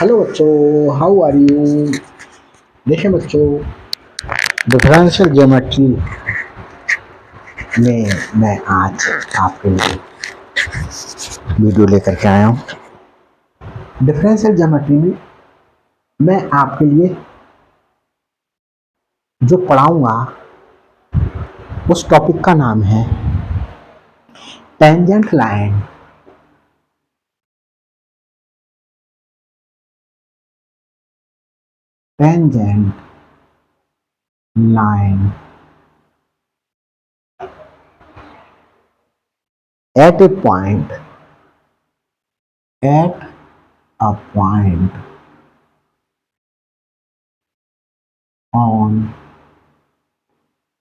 Hello बच्चों, how are you. देखें बच्चों, डिफरेंशियल ज्योमेट्री में मैं आज आपके लिए वीडियो लेकर के आया हूँ। डिफरेंशियल ज्योमेट्री में मैं आपके लिए जो पढ़ाऊंगा उस टॉपिक का नाम है tangent line. Tangent line at a point on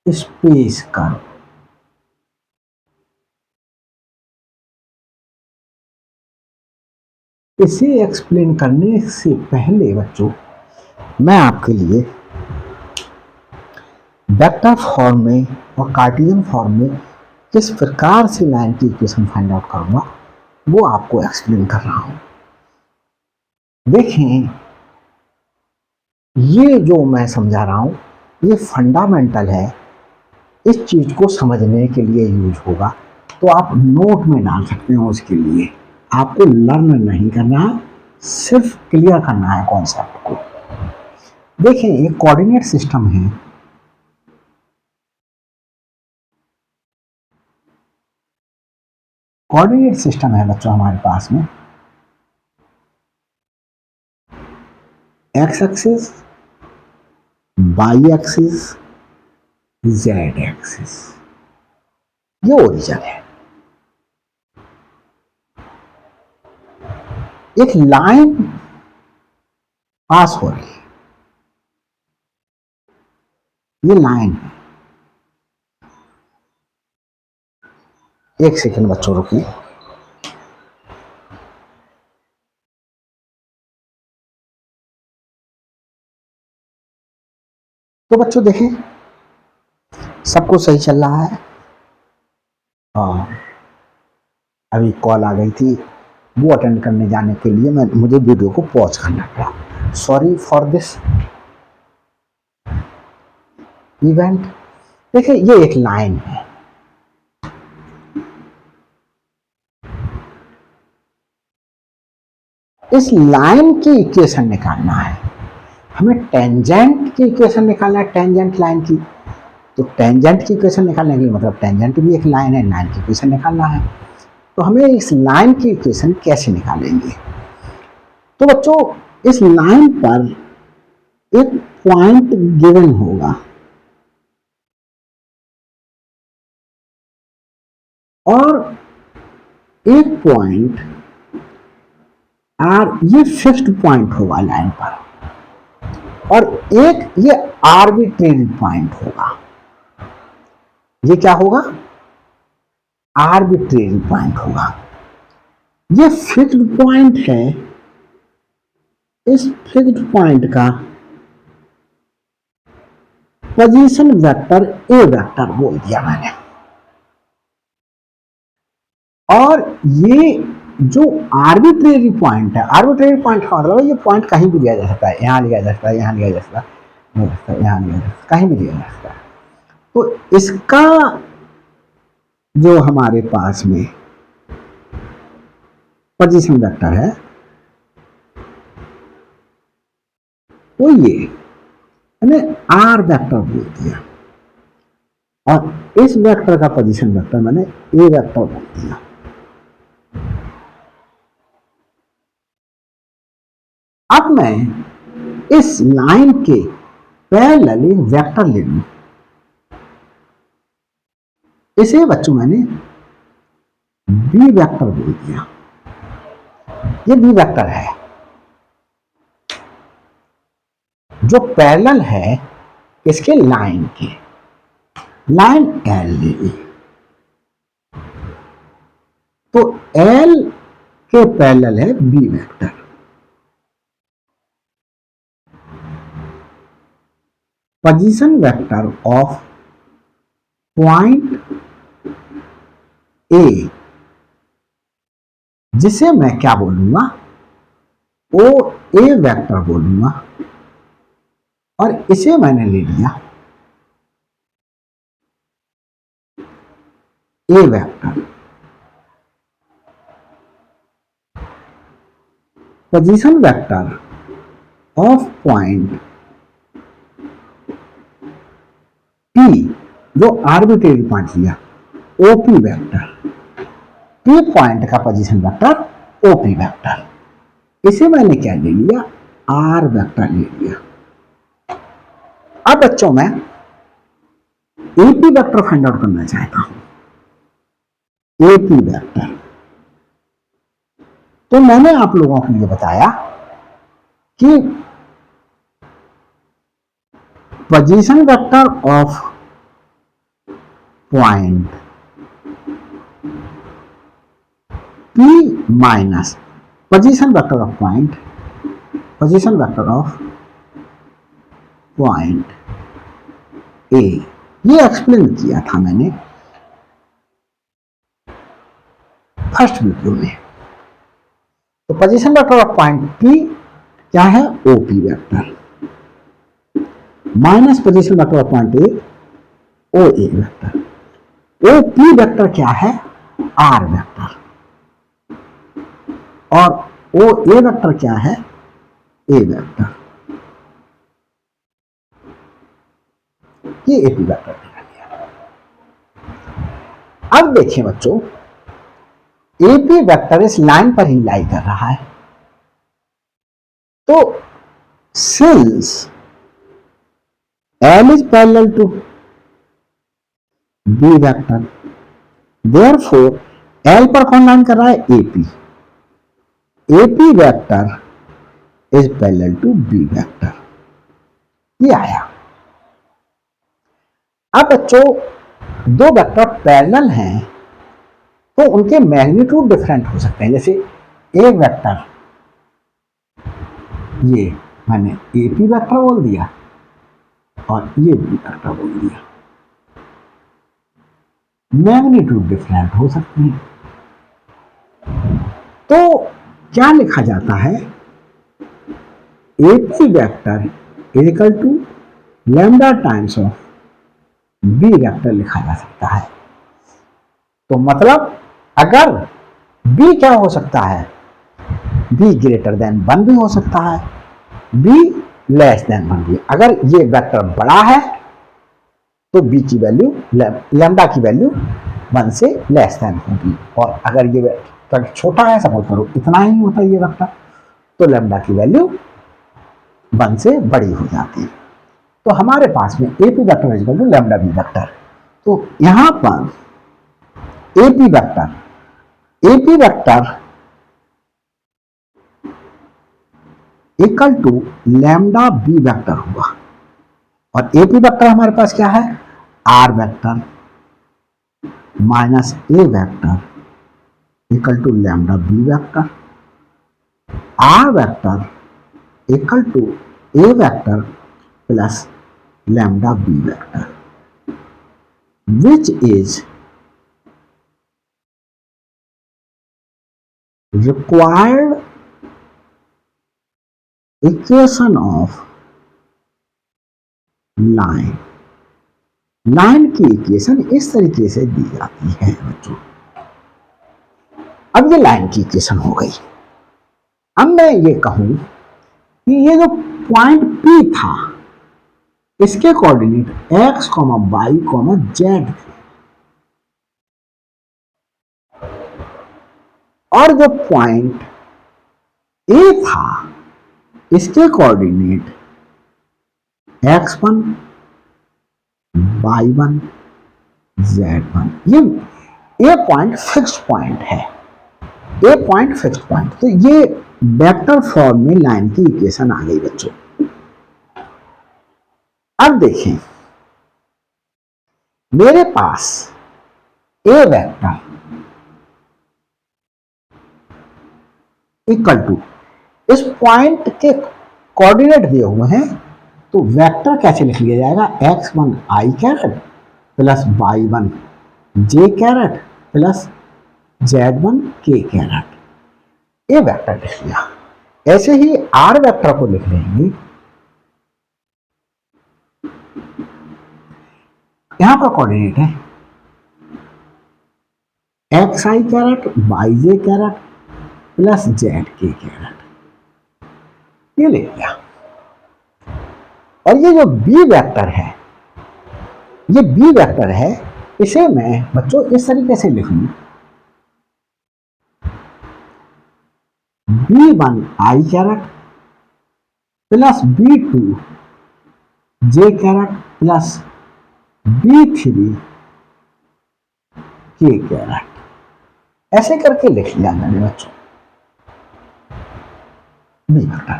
space curve। इसे एक्सप्लेन करने से पहले बच्चों मैं आपके लिए वेक्टर फॉर्म में और कार्टेशियन फॉर्म में किस प्रकार से लाइन की इक्वेशन फाइंड आउट करूंगा वो आपको एक्सप्लेन कर रहा हूं। देखें, ये जो मैं समझा रहा हूं ये फंडामेंटल है, इस चीज को समझने के लिए यूज होगा, तो आप नोट में डाल सकते हो। उसके लिए आपको लर्न नहीं करना है, सिर्फ क्लियर करना है कॉन्सेप्ट को। देखें, एक कोऑर्डिनेट सिस्टम है। कोऑर्डिनेट सिस्टम है बच्चों हमारे पास में X axis, Y axis, Z axis, ये ओरिजिन है। एक लाइन पास हो रही है, ये लाइन है। एक सेकंड बच्चों रुकिए। तो बच्चों देखें, सबको सही चल रहा है। हाँ, अभी कॉल आ गई थी, वो अटेंड करने जाने के लिए मुझे वीडियो को पॉज करना पड़ा। Sorry for this event. देखिए, ये एक लाइन है। इस लाइन की इक्वेशन निकालना है हमें। टेंजेंट की इक्वेशन निकालना है, टेंजेंट लाइन की। तो टेंजेंट की इक्वेशन निकालने के लिए मतलब टेंजेंट भी एक लाइन है, लाइन की इक्वेशन निकालना है। तो हमें इस लाइन की इक्वेशन कैसे निकालेंगे? तो बच्चों, इस लाइन पर एक पॉइंट गिवन होगा और एक पॉइंट आर, ये फिक्स्ड पॉइंट होगा लाइन पर, और एक ये आर्बिट्रेरी पॉइंट होगा। ये क्या होगा? आर्बिट्रेरी पॉइंट होगा। ये फिक्स्ड पॉइंट है। इस फिक्स्ड पॉइंट का पोजीशन वेक्टर ए वेक्टर बोल दिया मैंने। और ये जो आर्बिट्रेरी पॉइंट है, आर्बिट्रेरी पॉइंट का मतलब ये पॉइंट कहीं भी लिया जा सकता है, यहां लिया जा सकता है, यहां लिया जा सकता है, यहां लिया जा सकता है, कहीं भी लिया जा सकता है। तो इसका जो हमारे पास में पोजीशन वेक्टर है वो ये मैंने आर वेक्टर बोल दिया, और इस वेक्टर का पोजीशन वेक्टर मैंने ए वेक्टर बोल दिया। अब मैं इस लाइन के पैरेलल एक वेक्टर ले लूं। इसे बच्चों मैंने बी वेक्टर बोल दिया। ये बी वेक्टर है जो पैरेलल है इसके लाइन के। लाइन एल ले ली, तो एल के पैरेलल है B vector. Position vector of point A, जिसे मैं क्या बोलूंगा? ओ ए वेक्टर बोलूंगा और इसे मैंने ले लिया A vector. Position vector of point P, जो आर्बिट्रेरी पॉइंट लिया, ओपी वेक्टर, पी पॉइंट का पोजीशन वेक्टर ओपी वेक्टर, इसे मैंने क्या ले लिया, आर वेक्टर ले लिया। अब बच्चों मैं एपी वेक्टर फाइंड आउट करना चाहता हूं, एपी वेक्टर। तो मैंने आप लोगों के लिए बताया कि position vector of point P minus position vector of point, position vector of point A, ये एक्सप्लेन किया था मैंने फर्स्ट वीडियो में। तो position vector of point P क्या है, OP vector, minus position vector of point A, O A vector. OP vector क्या है, आर वेक्टर, और ओ ए वेक्टर क्या है, ए वेक्टर। ये एपी वेक्टर निकाल लिया। अब देखिए बच्चों, एपी वेक्टर इस लाइन पर ही लाई कर रहा है। तो since L is parallel to B vector, therefore L पर कौन लाइन कर रहा है, AP, AP vector is parallel to B vector, ये आया। अब बच्चों दो वेक्टर पैरेलल हैं तो उनके मैग्नीट्यूड डिफरेंट हो सकते हैं। जैसे एक वेक्टर, ये मैंने AP वेक्टर बोल दिया और ये B वेक्टर बोल दिया, मैग्नीट्यूड डिफरेंट हो सकते हैं। तो क्या लिखा जाता है, AP vector is equal to lambda times of B vector लिखा जा सकता है। तो मतलब अगर B क्या हो सकता है, B ग्रेटर देन 1 भी हो सकता है, B लेस देन 1 भी। अगर ये वेक्टर बड़ा है तो B की वैल्यू, लैम्डा की वैल्यू 1 से लेस देन होगी, और अगर ये वेक्टर छोटा है, सपोज करो इतना ही होता है ये वेक्टर, तो लैम्डा की वैल्यू 1 से बड़ी हो जाती है। तो हमारे पास में AP vector is equal to lambda B vector. तो यहां पर AP vector equal to lambda B vector हुआ, और AP वेक्टर हमारे पास क्या है, R vector minus A vector equal to lambda B vector, R vector equal to A vector plus lambda B vector, which is required equation of line। Line की equation इस तरीके से दी जाती है बच्चों। अब ये लाइन की इक्वेशन हो गई। अब मैं ये कहूं कि ये जो पॉइंट P था, इसके कोऑर्डिनेट x, y, z थे, और जो पॉइंट A था इसके कोऑर्डिनेट x1, y1, z1। ये पॉइंट फिक्स्ड पॉइंट है, ये पॉइंट फिक्स्ड पॉइंट। तो ये वेक्टर फॉर्म में लाइन की इक्वेशन आ गई बच्चों। अब देखें, मेरे पास A वेक्टर इक्वल टू, इस पॉइंट के कोऑर्डिनेट दिए हुए हैं, तो वेक्टर कैसे लिख लिया जाएगा, x1 i caret plus y1 j caret plus z1 k caret, ये वेक्टर लिख लिया। ऐसे ही आर वेक्टर को लिख लेंगे, यहां पर कोऑर्डिनेट है एक्स आई कैरेट वाई जे कैरेट प्लस जेड के कैरेट, ये ले लिया। और ये जो बी वेक्टर है, ये बी वेक्टर है, इसे मैं बच्चों इस तरीके से लिख लूं, B1 I caret plus B2 J caret plus B3 K carat, ऐसे करके लिख लिया मैंने बच्चों बी वेक्टर।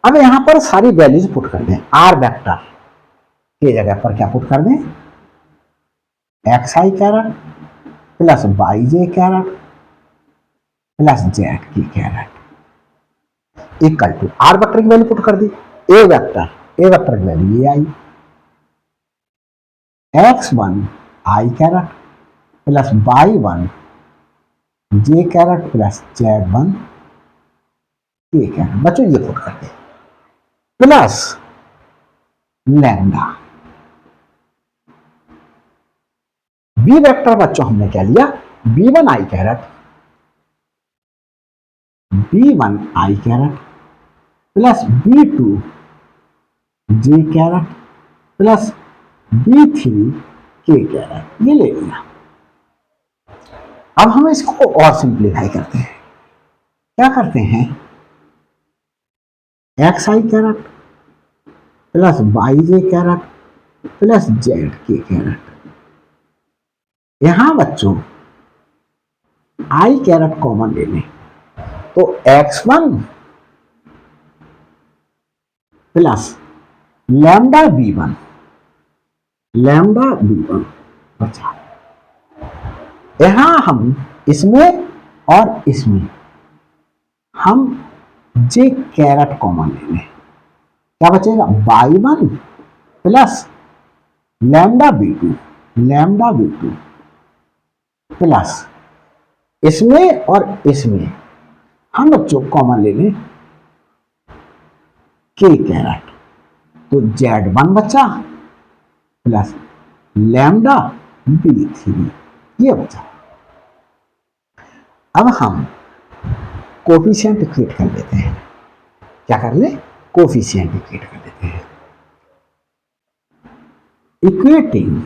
अब यहां पर सारी वैल्यूज पुट कर दें, आर वेक्टर की जगह पर क्या पुट कर दें, x I caret plus Y J caret plus Z K caret equal to R vector की वैल्यू पुट कर दी, ए वेक्टर की वैल्यू ये आई, x1 I caret plus y1 J caret plus z1 K caret, बच्चों ये put कर दे, प्लस लैम्डा। बी वेक्टर बच्चों हमने क्या लिया, b1 I caret plus b2 J caret plus B3 K caret, ये ले लिया। अब हम इसको और सिंप्लीफाई करते हैं, क्या करते हैं, एक्स आई कैरेट प्लस वाई जे कैरेट प्लस जेड के कैरेट, यहां बच्चों आई कैरेट कॉमन ले लें, तो x1 प्लस लैम्डा b1 बचा, यहां हम इसमें और इसमें हम जे कैरेट कॉमन ले लें, क्या बचेगा, y1 plus lambda b2 plus इसमें और इसमें हम बच्चों कॉमन ले लें के कैरेट, तो z1 बचा प्लस लैम्डा b3 ये बचा। अब हम कोफिशिएंट इक्वेट कर लेते हैं, क्या कर ले, कोफिशिएंट इक्वेट कर लेते हैं, equating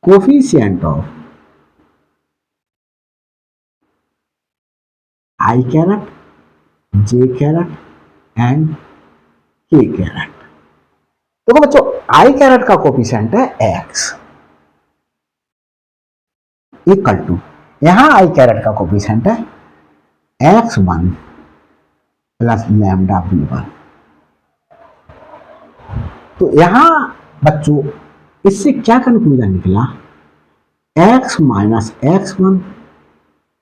coefficient of I caret J caret and के कैरेट। देखो बच्चों आई कैरेट का कोफिशिएंट है x इक्वल टू, यहां आई कैरेट का कोफिशिएंट है x1 प्लस लैम्डा b1, तो यहां बच्चों इससे क्या कंक्लूजन निकला, x minus x1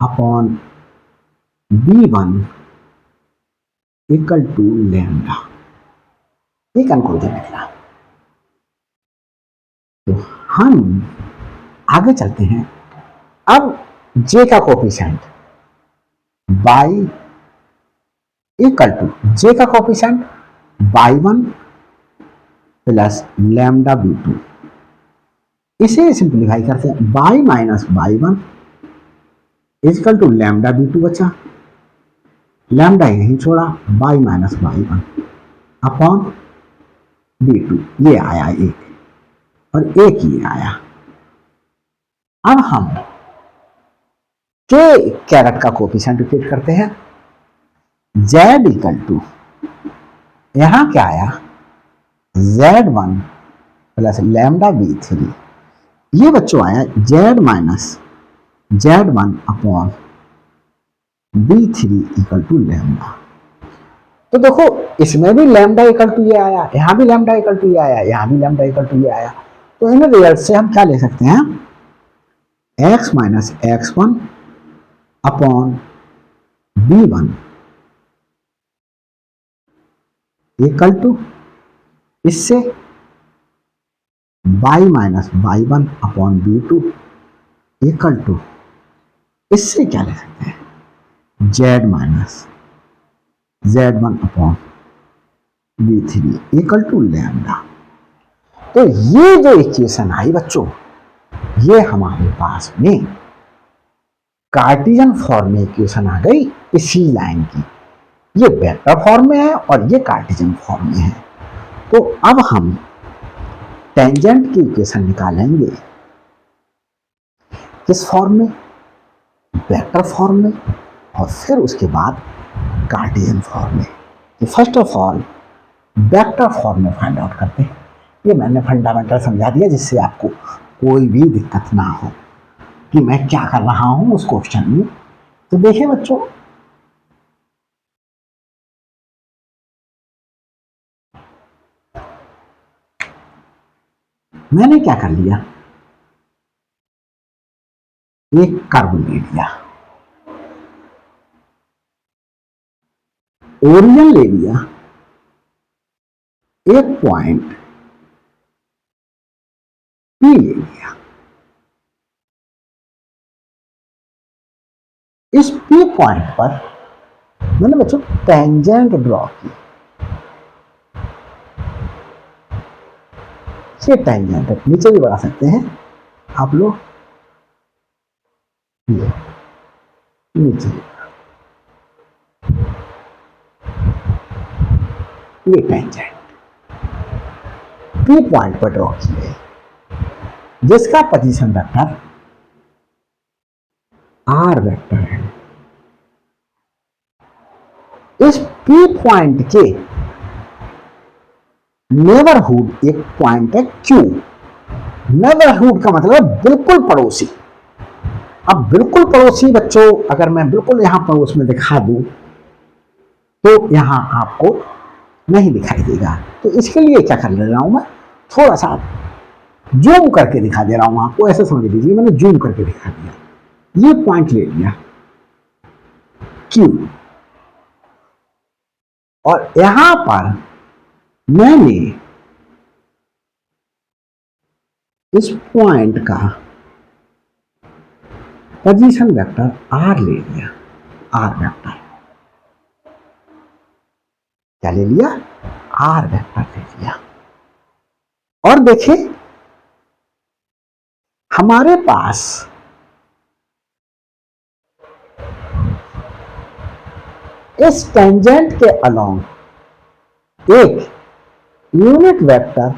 upon b1 equal to lambda, ये कंक्लूजन निकला। तो हम आगे चलते हैं, अब जे का coefficient y equal to, J का coefficient y1 plus lambda b2, इसे सिंप्लीफाई करते हैं, y minus y1 equal to lambda b2 बचा, लैम्डा यहीं छोड़ा, y minus y1 upon b2, ये आया एक और एक ये आया। अब हम के कैरेट का कोफिशिएंट इक्वेट करते हैं, z इक्वल टू, यहां क्या आया, z1 प्लस लैम्डा b3, ये बच्चों आया z minus z1 upon b3 equal to lambda. तो देखो इसमें भी लैम्डा इक्वल टू ये आया, यहां भी लैम्डा इक्वल टू ये आया, यहां भी लैम्डा इक्वल टू ये आया, तो इन रिजल्ट से हम क्या ले सकते हैं, x minus x1 upon b1 equal to, इससे y minus y1 upon b2 equal to इससे क्या ले सकते हैं, Z minus Z1 upon V3 equal to lambda. तो ये जो इक्वेशन आई बच्चों, ये हमारे पास में कार्टेशियन फॉर्म में इक्वेशन आ गई इसी लाइन की। ये वेक्टर फॉर्म में है और ये कार्टेशियन फॉर्म में है। तो अब हम टेंजेंट की इक्वेशन निकालेंगे किस फॉर्म में, वेक्टर फॉर्म में, और फिर उसके बाद कार्टेशियन फॉर्म में। तो first of all vector form में फाइंड आउट करते हैं। ये मैंने फंडामेंटल समझा दिया जिससे आपको कोई भी दिक्कत ना हो कि मैं क्या कर रहा हूं उस क्वेश्चन में। तो देखिए बच्चों, मैंने क्या कर लिया, एक कर्व ले लिया, ओरिजिन ले लिया, एक पॉइंट पी ले लिया। इस पी पॉइंट पर मैंने बच्चों टेंजेंट ड्रॉ की। ये टेंजेंट है, नीचे भी बढ़ा सकते हैं आप लोग, ये नीचे ये टेंजेंट पी पॉइंट पर ड्रॉ की है जिसका पोजीशन वेक्टर आर वेक्टर है। इस पी पॉइंट के नेबरहुड एक पॉइंट है क्यू। नेबरहुड का मतलब बिल्कुल पड़ोसी। अब बिल्कुल पड़ोसी बच्चों, अगर मैं बिल्कुल यहां पर उसमें दिखा दूं तो यहां आपको नहीं दिखाई देगा। तो इसके लिए क्या कर ले रहा हूं मैं, थोड़ा सा जूम करके दिखा दे रहा हूं आपको। ऐसे समझ लीजिए मैंने जूम करके दिखा दिया। ये पॉइंट ले लिया Q, और यहां पर मैंने इस पॉइंट का पोजीशन वेक्टर R ले लिया। R वेक्टर क्या ले लिया, R वेक्टर ले लिया। और देखिए हमारे पास इस टेंजेंट के अलोंग एक यूनिट वेक्टर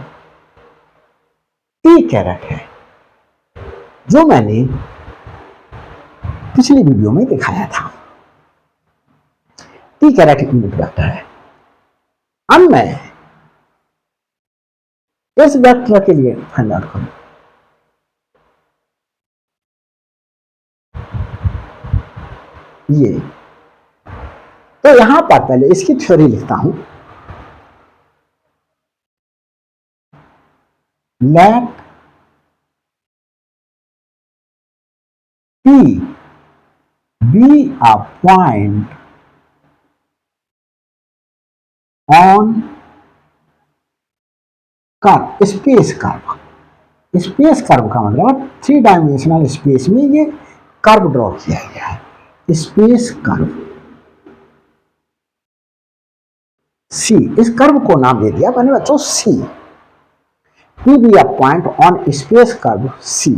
टी कैरेट है जो मैंने पिछली वीडियो में दिखाया था। टी कैरेट यूनिट वेक्टर है। अब मैं इस वेक्टर के लिए फाइंड आउट करूं, ये तो यहां पर पहले इसकी थ्योरी लिखता हूं। Let P be a point on curve, space curve. Space curve का मतलब 3 डायमेंशनल स्पेस में ये कर्व ड्रॉ किया गया है। स्पेस कर्व सी, इस कर्व को नाम दे दिया मैंने बच्चों सी। P be a point on space curve C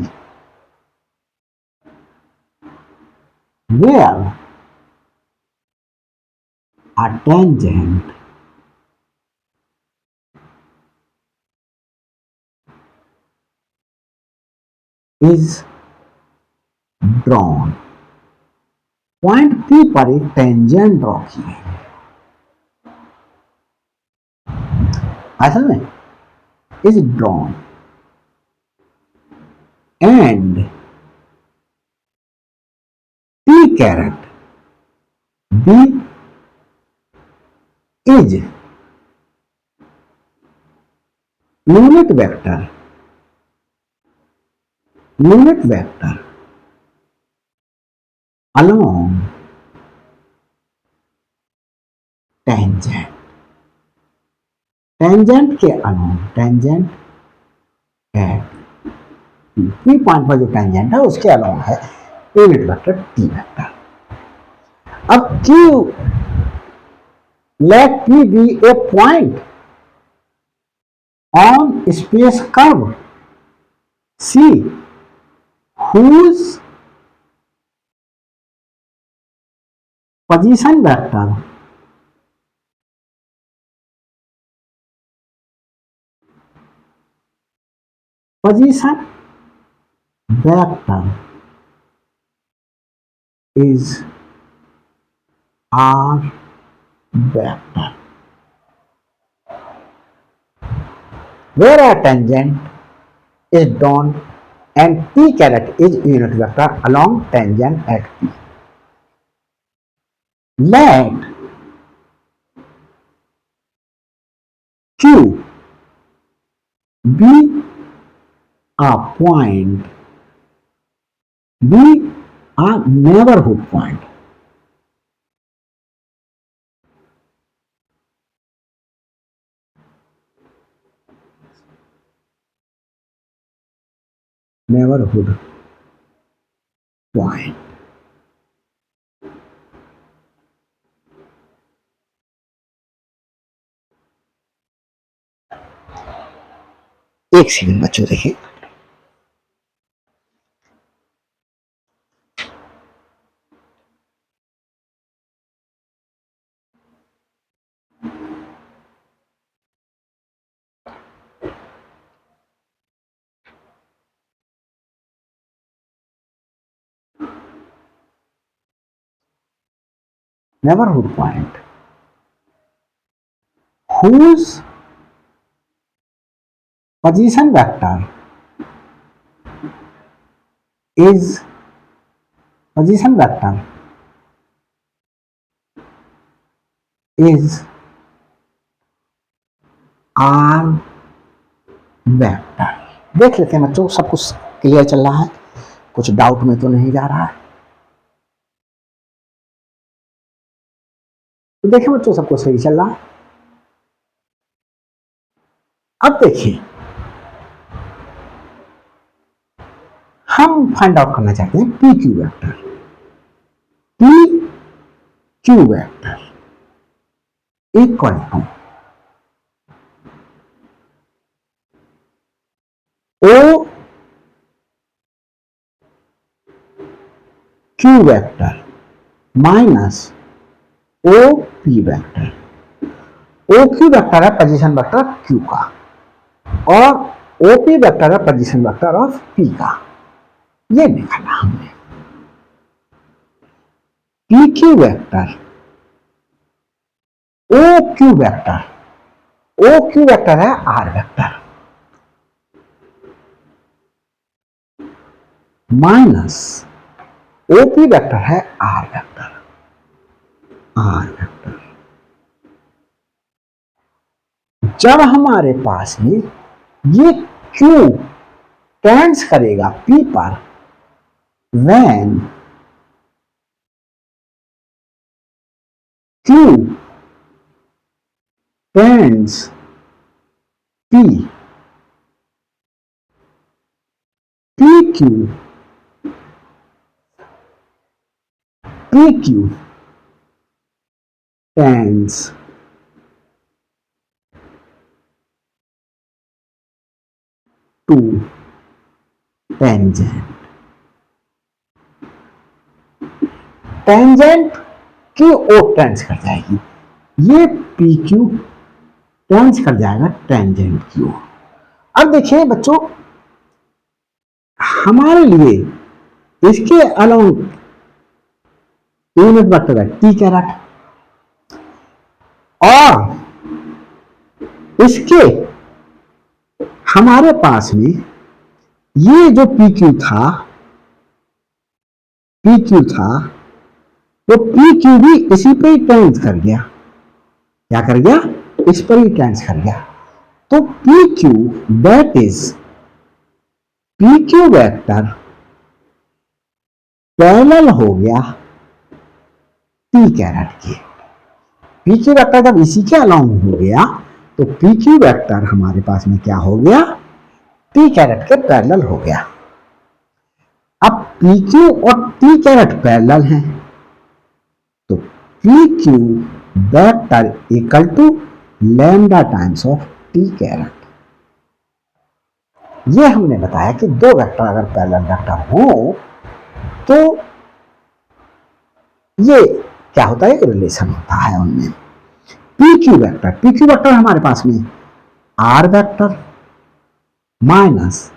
where a tangent is drawn। Point P पर एक टेंजेंट ड्रॉ की है। असल में is drawn and T caret B is unit vector along tangent। Tangent के अलोंग, टेंजेंट है P point पर जो टेंजेंट है उसके अलोंग है। Unit vector T vector. अब Q let P be a point on space curve C whose position vector is R vector, where a tangent is drawn and P caret is unit vector along tangent at P. Let Q be a point, be a neighborhood point point एक second बच्चों देखिए, neighborhood point whose position vector is R vector. देख लेते हैं बच्चों, सब कुछ clear चल रहा है, कुछ डाउट में तो नहीं जा रहा है। तो देखिए बच्चों, सब कुछ सही चल रहा है। अब देखिए, हम फाइंड आउट करना चाहते हैं P Q vector. P Q vector equal to O Q vector minus O P vector. O Q vector है पोजीशन वेक्टर क्यू का, और ओ पी वेक्टर है पोजीशन वेक्टर ऑफ पी का। ये निकाला हमने। P Q vector O Q vector, O Q vector है R vector, minus OP vector है आर वेक्टर। जब हमारे पास में ये क्यू टेंड्स करेगा पी पर, when Q tends P, P Q tends to tangent. Tangent की ओर टेंड्स कर जाएगी, ये पी क्यू टेंड्स कर जाएगा टेंजेंट की ओर। अब देखिए बच्चों, हमारे लिए इसके अलोंग यूनिट वेक्टर है टी कैरेट, और इसके हमारे पास में ये जो पी क्यू था, वो पी क्यू भी इसी पर ही टेंस कर गया। क्या कर गया? इस पर ही टेंस कर गया। तो P Q that is P Q vector parallel हो गया टी कैरेट के। पी क्यू वेक्टर जब इसी के अलाउंग हो गया तो पी क्यू वेक्टर हमारे पास में क्या हो गया? टी कैरेट के पैरेलल हो गया। अब पी क्यू और टी कैरेट पैरेलल हैं, तो P Q vector equal to lambda times of T caret. ये हमने बताया कि दो वेक्टर अगर पैरेलल वेक्टर हो तो ये क्या होता है, एक रिलेशन होता है उनमें। पी क्यू वेक्टर हमारे पास में R vector minus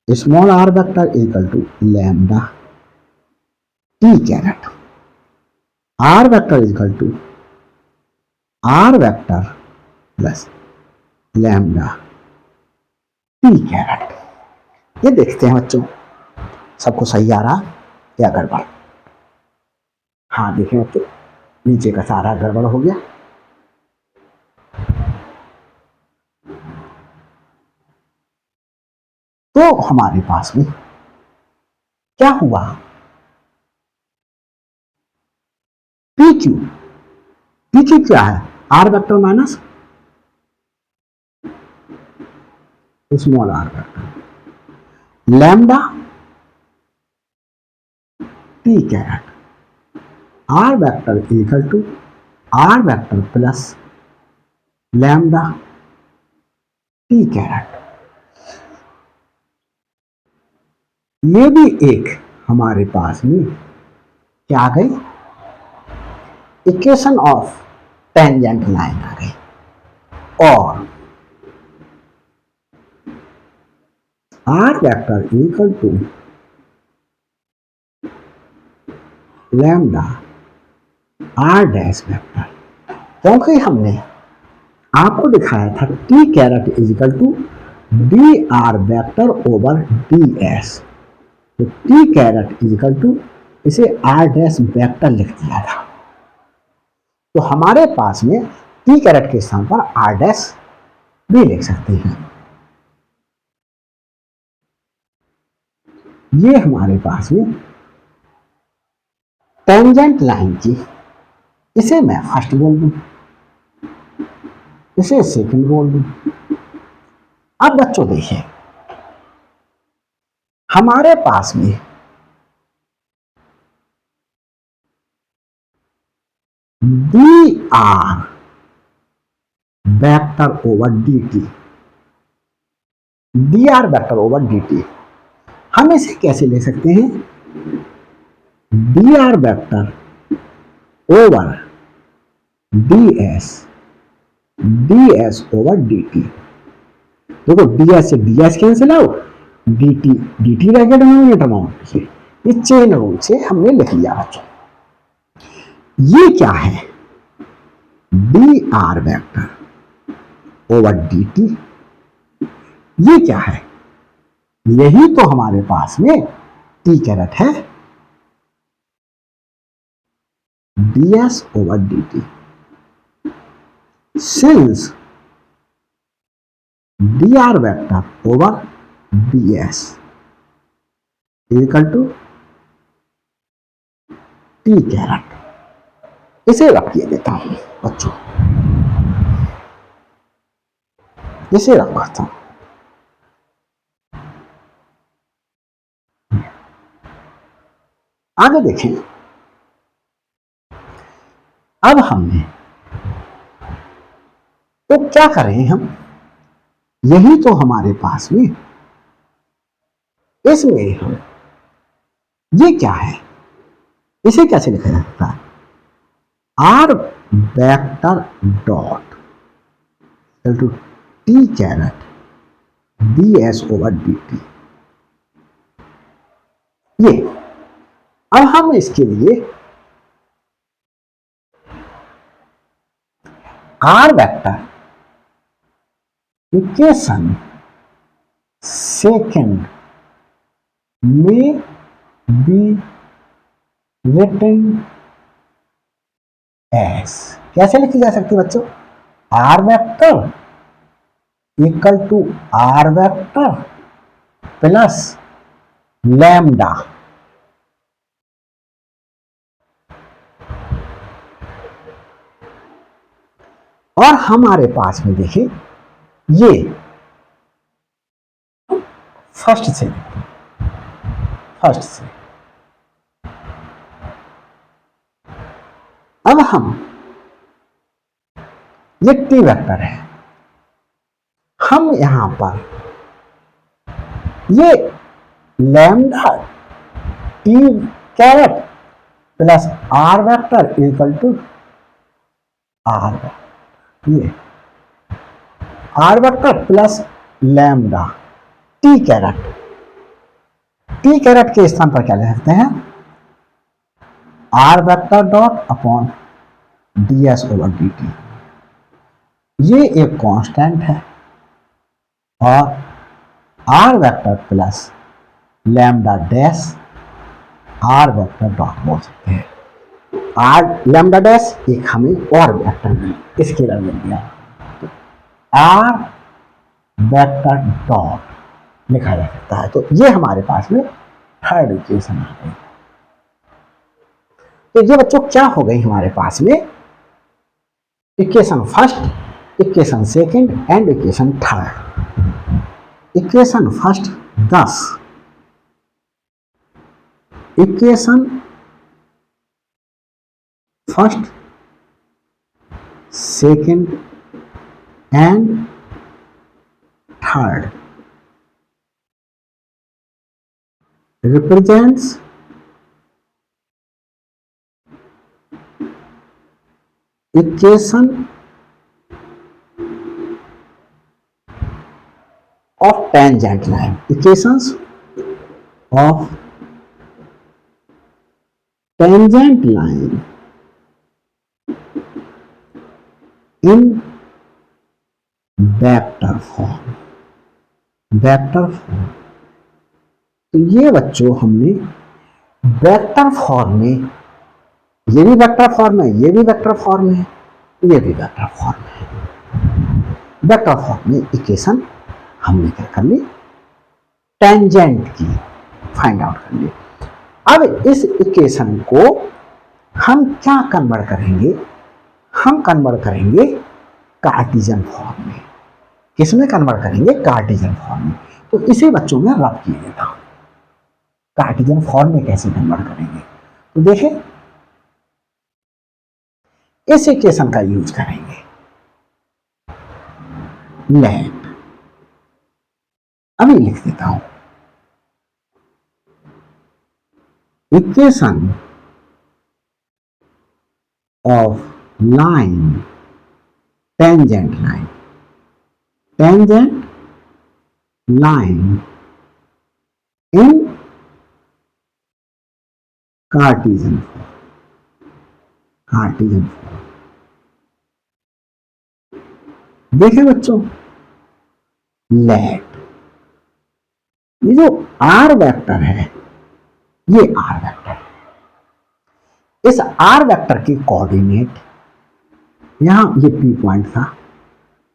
small are vector equal to lambda T caret. R vector equal to R vector plus lambda T caret. ये देखते हैं बच्चों सबको सही आ रहा या गड़बड़। हाँ देखें बच्चों, नीचे का सारा गड़बड़ हो गया। तो हमारे पास में क्या हुआ, पी क्यू क्या है, R vector minus small are vector lambda T caret. R vector equal to R vector plus lambda T caret. ये भी एक हमारे पास में क्या आ गई, इक्वेशन ऑफ टेंजेंट लाइन आ गई। और R vector equal to lambda R dash vector, क्योंकि हमने आपको दिखाया था T caret is equal to D R vector over D S. तो T caret is equal to इसे आर डैश वेक्टर लिख दिया था। तो हमारे पास में टी कैरेट के स्थान पर आर डैश भी लिख सकते हैं। ये हमारे पास में टेंजेंट लाइन की, इसे मैं फर्स्ट बोल दूं, इसे सेकंड बोल दूं। अब बच्चों देखिए हमारे पास में D R vector over D T, D R vector over D T, हम इसे कैसे ले सकते हैं, D R vector over D S over D T. देखो डी एस से D S cancel out, D T रह गया डिनोमिनेटर में, ये चेन रूल से हमने लिख लिया बच्चों। ये क्या है, D R vector over D T, ये क्या है, यही तो हमारे पास में टी कैरेट है, D S over D T. Since D R vector over D S equal to T caret, इसे रखिए देता हूं बच्चों, इसे रखता हूं। आगे देखें, अब हमने तो क्या करें हम, यही तो हमारे पास में, इसमें हम ये क्या है, इसे कैसे लिखा जाता है, R vector dot to T caret D S over D T. ये अब हम इसके लिए आर वेक्टर इक्वेशन सेकेंड में बी रिटन एस, कैसे लिखी जा सकती है बच्चों, R vector equal to R vector plus lambda और हमारे पास में देखिए ये फर्स्ट से फर्स्ट से। अब हम ये टी वेक्टर है, हम यहां पर ये lambda T caret plus R vector equal to R, ये R vector plus lambda T caret, T caret के स्थान पर क्या ले सकते हैं, R vector dot upon D S over D T. ये एक कांस्टेंट है और R vector plus lambda dash R vector dot बोल सकते हैं। आर लैम्डा डैश एक हमें और वेक्टर मिल स्केलर मिल गया, तो आर वेक्टर डॉट लिखा जा सकता है। तो ये हमारे पास में थर्ड इक्वेशन आ गई। तो ये बच्चों क्या हो गई हमारे पास में, equation first, equation second and equation third. Equation first 10, equation first second and third represents equation of tangent line, equations of tangent line in vector form, vector form। तो ये बच्चों हमने वेक्टर फॉर्म में, ये भी वेक्टर फॉर्म है, ये भी वेक्टर फॉर्म है, ये भी वेक्टर फॉर्म है। वेक्टर फॉर्म में इक्वेशन हमने क्या कर ली, टेंजेंट की फाइंड आउट कर ली। अब इस इक्वेशन को हम क्या कन्वर्ट करेंगे, हम कन्वर्ट करेंगे कार्टेशियन फॉर्म में। किसमें कन्वर्ट करेंगे, कार्टेशियन फॉर्म में। तो इसे बच्चों में रब किया जाता, कार्टेशियन फॉर्म में कैसे कन्वर्ट करेंगे, तो देखें इस इक्वेशन का यूज करेंगे, लेट, अभी लिख देता हूं, equation of line, tangent line, tangent line in Cartesian form, Cartesian form. देखें बच्चों, लेट, ये जो आर वेक्टर है, ये आर वेक्टर है, इस आर वेक्टर के कोऑर्डिनेट, यहां ये पी पॉइंट था,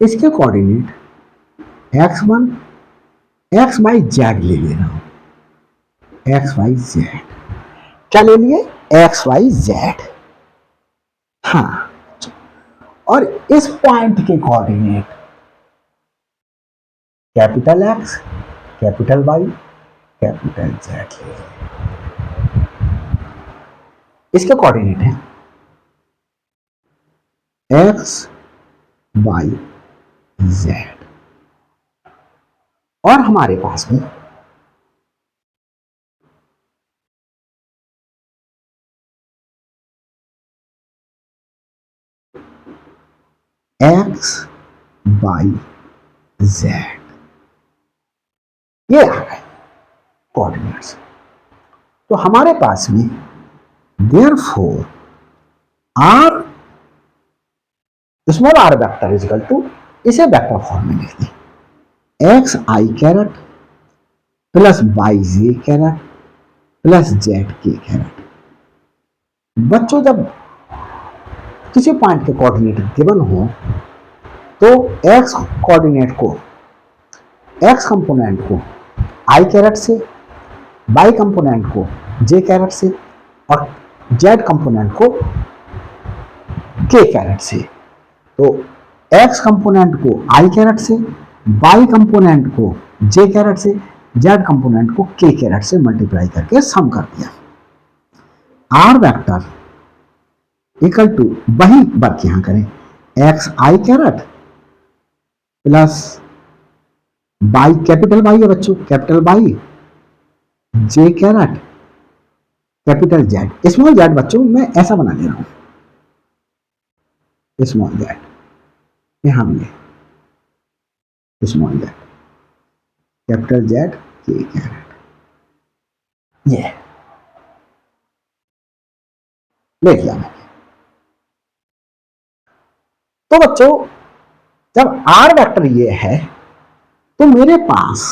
इसके coordinate x1 x y z ले रहा हूं, x y z, क्या ले लिए, x y z। हाँ, और इस पॉइंट के coordinate capital X, capital Y, capital Z। इसके कोऑर्डिनेट है X, Y, Z, और हमारे पास में X, Y, Z, ये आ गए कोऑर्डिनेट्स। तो हमारे पास में therefore r small are vector is equal to, इसे वेक्टर फॉर्म में लिख दें, एक्स आई कैरेट प्लस वाई जे कैरेट प्लस जेड के कैरेट। बच्चों जब किसी पॉइंट के कोऑर्डिनेट गिवन हो तो एक्स कोऑर्डिनेट को, एक्स कंपोनेंट को आई कैरेट से, वाई कंपोनेंट को जे कैरेट से और जेड कंपोनेंट को के कैरेट से। तो एक्स कंपोनेंट को आई कैरेट से, वाई कंपोनेंट को जे कैरेट से, जेड कंपोनेंट को के कैरेट से मल्टीप्लाई करके सम कर दिया। आर वेक्टर इक्वल टू वही वर्क यहां करें, एक्स आई caret plus Y, capital Y है बच्चों, कैपिटल बाई जे caret capital Z, small z बच्चों मैं ऐसा बना दे रहा हूं, स्मॉल जेड यहां भी है, स्मॉल जेड कैपिटल जेड के कैरेट, ये ले लिया मैंने। तो बच्चों जब आर वेक्टर ये है तो मेरे पास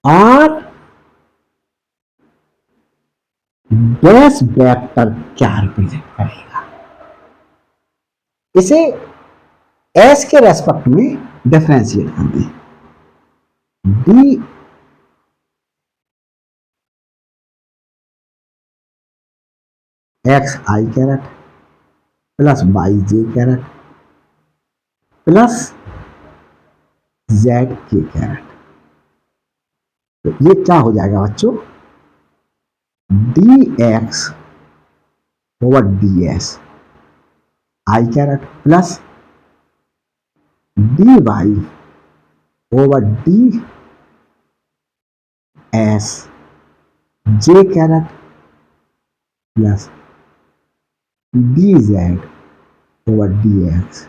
आर डैश वेक्टर क्या रिप्रेजेंट करेगा, इसे एस के रेस्पेक्ट में डिफरेंशिएट कर दें, डी एक्स आई कैरेट प्लस वाई जे कैरेट प्लस जेड के कैरेट, तो ये क्या हो जाएगा बच्चों, d x over D s i caret plus d Y over D s j caret plus d Z over D x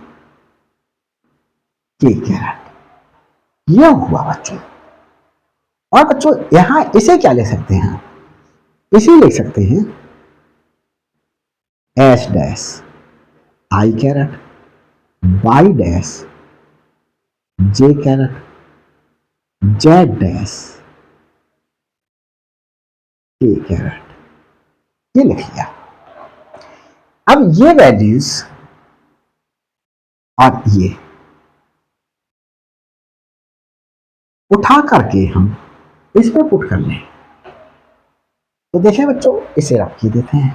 k caret, यह हुआ बच्चों। और बच्चों यहां इसे क्या ले सकते हैं, इसे ले सकते हैं एस डैश आई कैरेट वाई डैश जे caret z dash k caret, ये लिख लिया। अब ये वैल्यूज और ये उठा करके हम इस पे पुट कर लें, तो देखें बच्चों इसे रख के देते हैं,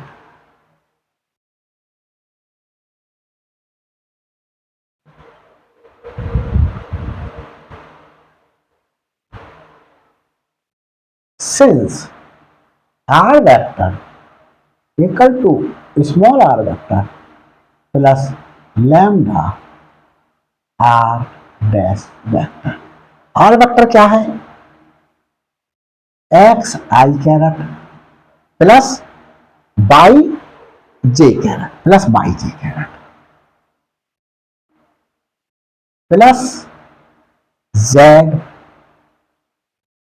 since r vector equal to small r vector plus lambda r dash vector, r vector क्या है, एक्स आई कैरेट प्लस बाई जे कैरेट प्लस बाई जे कैरेट प्लस जेड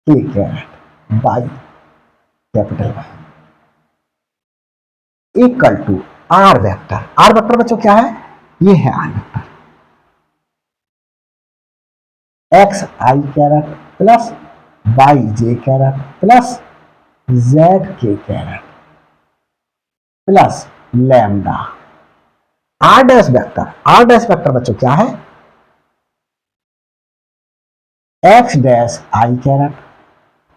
के caret by capital Y equal to R vector, R vector बच्चों क्या है, ये है R vector, X आई caret plus Y जे caret plus Z के caret plus lambda R dash vector, R dash vector बच्चों क्या है, एक्स डैश आई कैरेट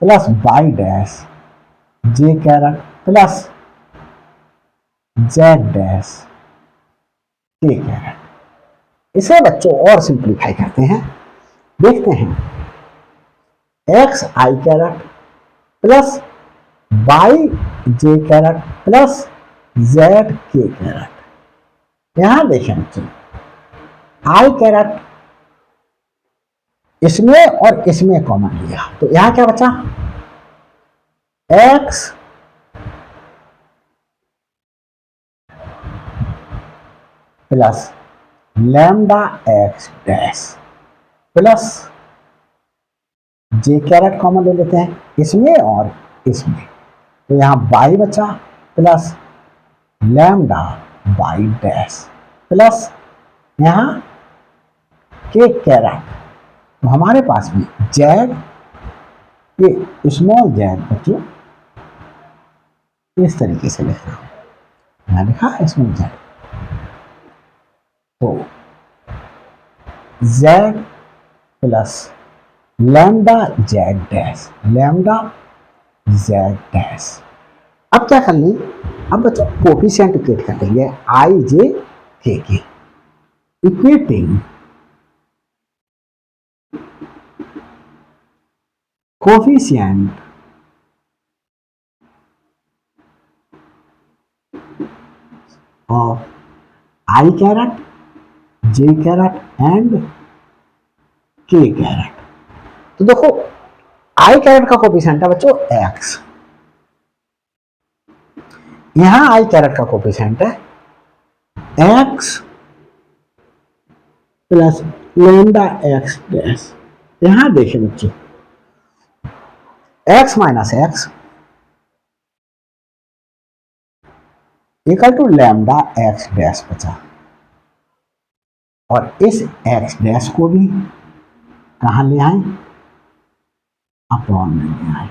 प्लस वाई डैश जे caret plus Z dash k carat. इसे बच्चों और सिंप्लीफाई करते हैं, देखते हैं एक्स आई कैरेट प्लस वाई जे कैरेट प्लस जेड के कैरेट, यहां देखें बच्चों आई कैरेट इसमें और इसमें कॉमन लिया, तो यहां क्या बचा, X plus lambda x dash plus J caret common ले लेते हैं इसमें और इसमें, तो यहां बाई बचा plus lambda y dash plus यहां के कैरेट, तो हमारे पास भी जेड, ये स्मॉल जेड बच्चों इस तरीके से लिख रहा हूं, यहां लिखा है स्मॉल जेड, तो Z plus lambda z dash lambda z dash. अब क्या कर लें, अब बच्चों कोफिशिएंट इक्वेट कर देंगे i j k equating coefficient of I caret, J caret and के कैरेट। तो देखो आई कैरेट का कोफिशिएंट है बच्चों एक्स, यहां आई कैरेट का कोफिशिएंट है x plus lambda x dash. यहां देखिए बच्चों x minus x equal to lambda x dash बचा, और इस एक्स डैश को भी कहां ले आए, अपॉन में ले आए।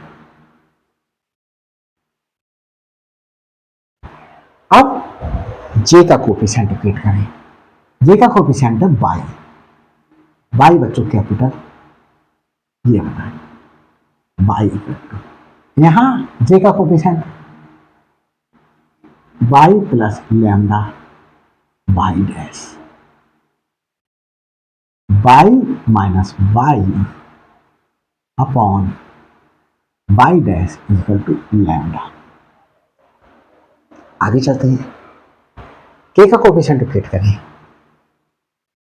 अब जे का कोफिशिएंट क्रिएट करें, जे का कोफिशिएंट है बाई, बाई बच्चों कैपिटल ये बताए बाई इक्वल टू, यहां जे का coefficient y plus lambda y dash, y minus y upon y dash equal to lambda. आगे चलते हैं, के का कोफिशिएंट क्रिएट करें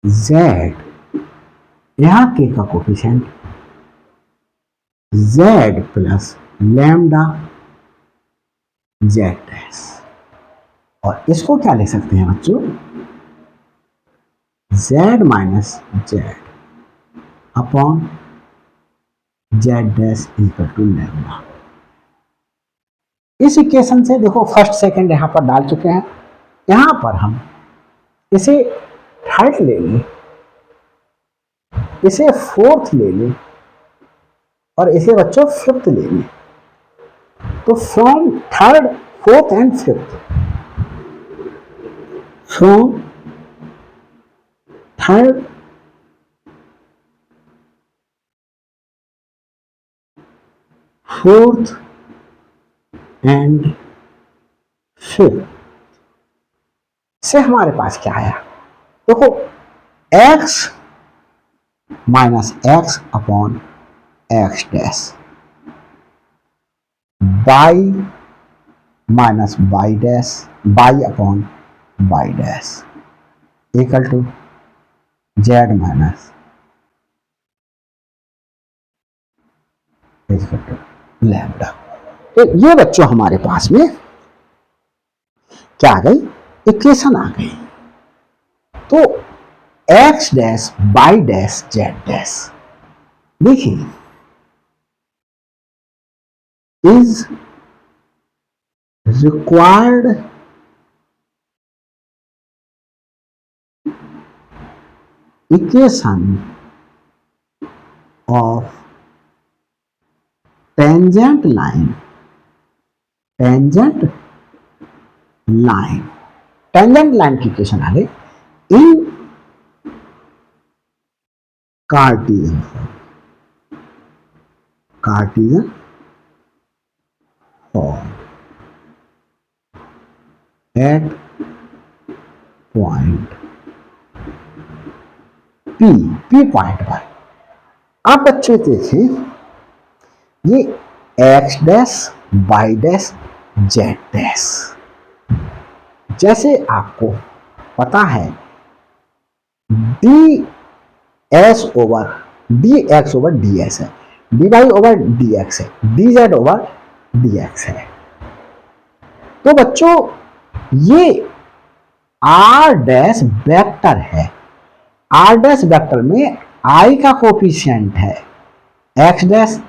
जेड, यहां के का coefficient z plus lambda z dash, और इसको क्या लिख सकते हैं बच्चों z minus z upon z dash equal to lambda. इस इक्वेशन से देखो फर्स्ट सेकंड यहां पर डाल चुके हैं, यहां पर हम इसे थर्ड ले लें, इसे फोर्थ ले लें और इसे बच्चों फिफ्थ ले लें। तो from third fourth and fifth, from third fourth and fifth से हमारे पास क्या आया, देखो x minus x upon x dash, y minus y dash y upon y dash equal to z minus equal to lambda. तो ये बच्चों हमारे पास में क्या आ गई, इक्वेशन आ गई। तो X dash Y dash Z dash देखिए is required equation of tangent line, tangent line, tangent line की इक्वेशन आ गई in cartesian cartesian form at point P, P point पर। आप बच्चे देखिए ये X dash Y dash Z dash, जैसे आपको पता है D S over D x over D S है, D Y over D X है, D Z over D X है। तो बच्चों ये आर डैश वेक्टर है, आर डैश वेक्टर में आई का कोफिशिएंट है एक्स डैश,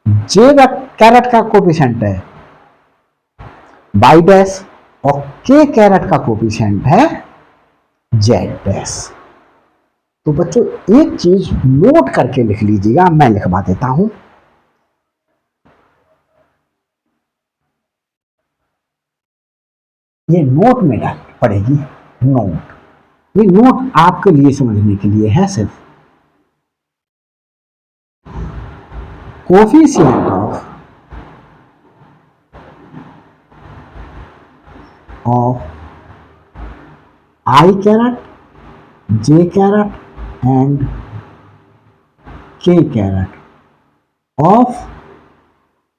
जे कैरेट का कोफिशिएंट है वाई डैश और के कैरेट का कोफिशिएंट है जेड डैश। तो बच्चों एक चीज नोट करके लिख लीजिएगा, मैं लिखवा देता हूं। ये नोट में डाल पड़ेगी, नोट, ये नोट आपके लिए समझने के लिए है सिर्फ। Coefficient of I caret J caret and के caret of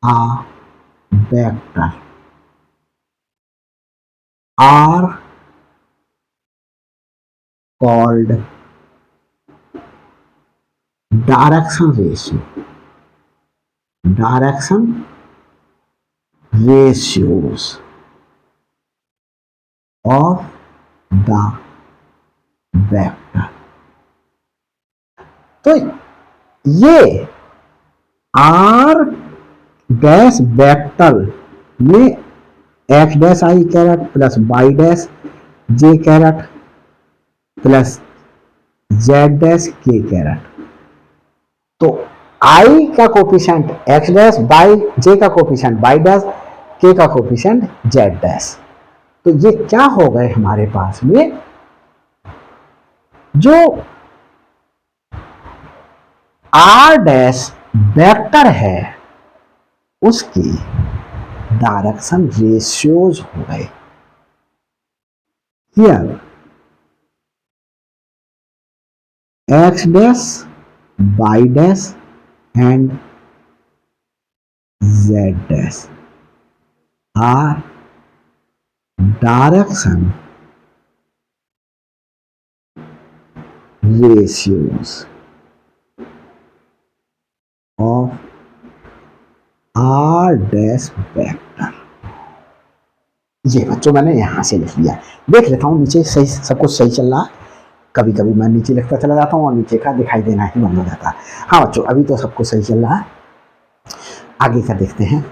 a vector are called direction ratio. Direction ratios of the vector. तो ये आर डैश वेक्टर में एक्स डैश आई कैरेट प्लस वाई डैश जे caret plus Z dash k caret, तो i का coefficient x dash, y j का coefficient Y dash, के का coefficient Z dash. तो ये क्या हो गए हमारे पास में, जो आर डैश वेक्टर है उसकी डायरेक्शन रेशियोज हो गए। Here x dash, Y dash and z dash r direction ratios of R dash vector। ये बच्चों मैंने यहां से लिख लिया, देख लेता हूं नीचे सही सब कुछ सही चल रहा है। कभी कभी मैं नीचे लिखता चला जाता हूं और नीचे का दिखाई देना ही बंद हो जाता है। हाँ बच्चों अभी तो सब कुछ सही चल रहा है, आगे का देखते हैं।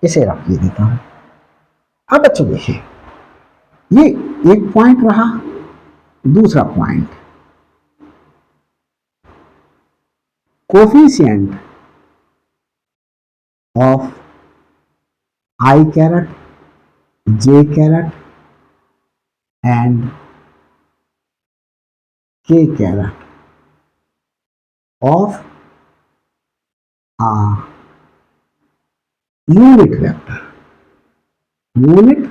इसे रख देता हूं। अब बच्चों देखिए, ये एक पॉइंट रहा, दूसरा point coefficient of I caret, J caret and के caret of a unit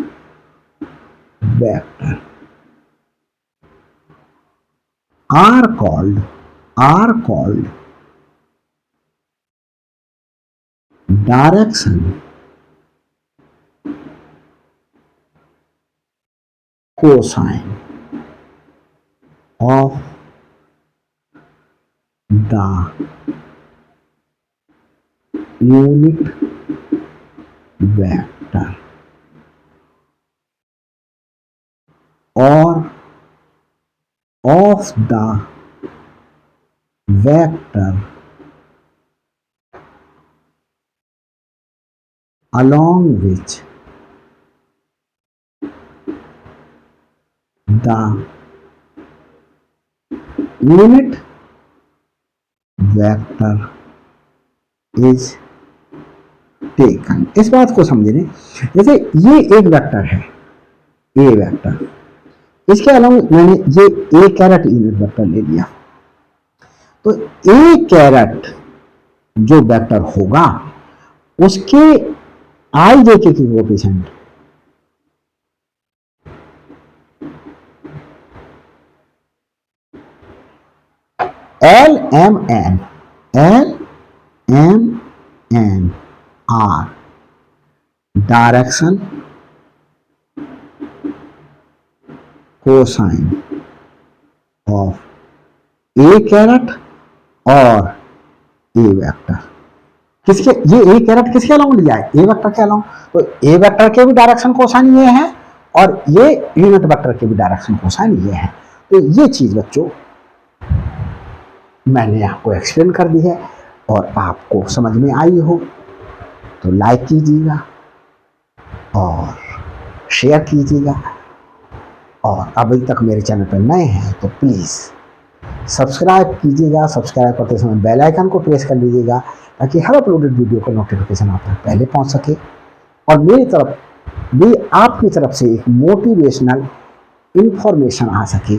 vector are called direction cosine of the unit vector or of the vector along which the unit vector is taken। इस बात को समझने, जैसे ये एक vector है, ए vector, इसके अलावा मैंने ये ए कैरेट यूनिट वेक्टर ले लिया, तो ए कैरेट जो वेक्टर होगा उसके i j k coefficient l m n r direction cosine of a caret और ए वेक्टर। किसके, ये ए कैरेट किसके अलावा लिया है, ए वेक्टर के अलावा, तो ए वेक्टर के भी डायरेक्शन कोसाइन ये है और ये यूनिट वेक्टर के भी डायरेक्शन कोसाइन ये है। तो ये चीज बच्चों मैंने आपको एक्सप्लेन कर दी है और आपको समझ में आई हो तो लाइक कीजिएगा और शेयर कीजिएगा, और अभी तक मेरे चैनल पर नए हैं तो प्लीज़ सब्सक्राइब कीजिएगा। सब्सक्राइब करते समय बेल आइकन को प्रेस कर लीजिएगा ताकि हर अपलोडेड वीडियो का नोटिफिकेशन आप तक पहले पहुंच सके, और मेरी तरफ भी आपकी तरफ से एक मोटिवेशनल इन्फॉर्मेशन आ सके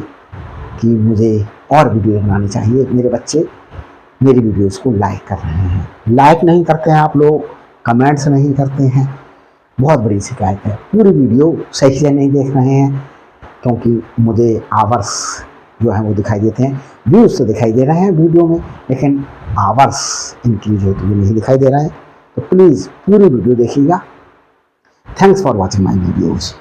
कि मुझे और वीडियो बनानी चाहिए। मेरे बच्चे मेरी वीडियोस को लाइक कर रहे हैं, लाइक नहीं करते हैं आप लोग, कमेंट्स नहीं करते हैं, बहुत बड़ी शिकायत है। पूरी वीडियो सही से नहीं देख रहे हैं क्योंकि मुझे आवर्स जो है वो दिखाई देते हैं। व्यूज़ तो दिखाई दे रहे हैं वीडियो में, लेकिन आवर्स इंक्रीज होते हुए नहीं दिखाई दे रहे हैं। तो प्लीज़ पूरी वीडियो देखिएगा। Thanks for watching my videos.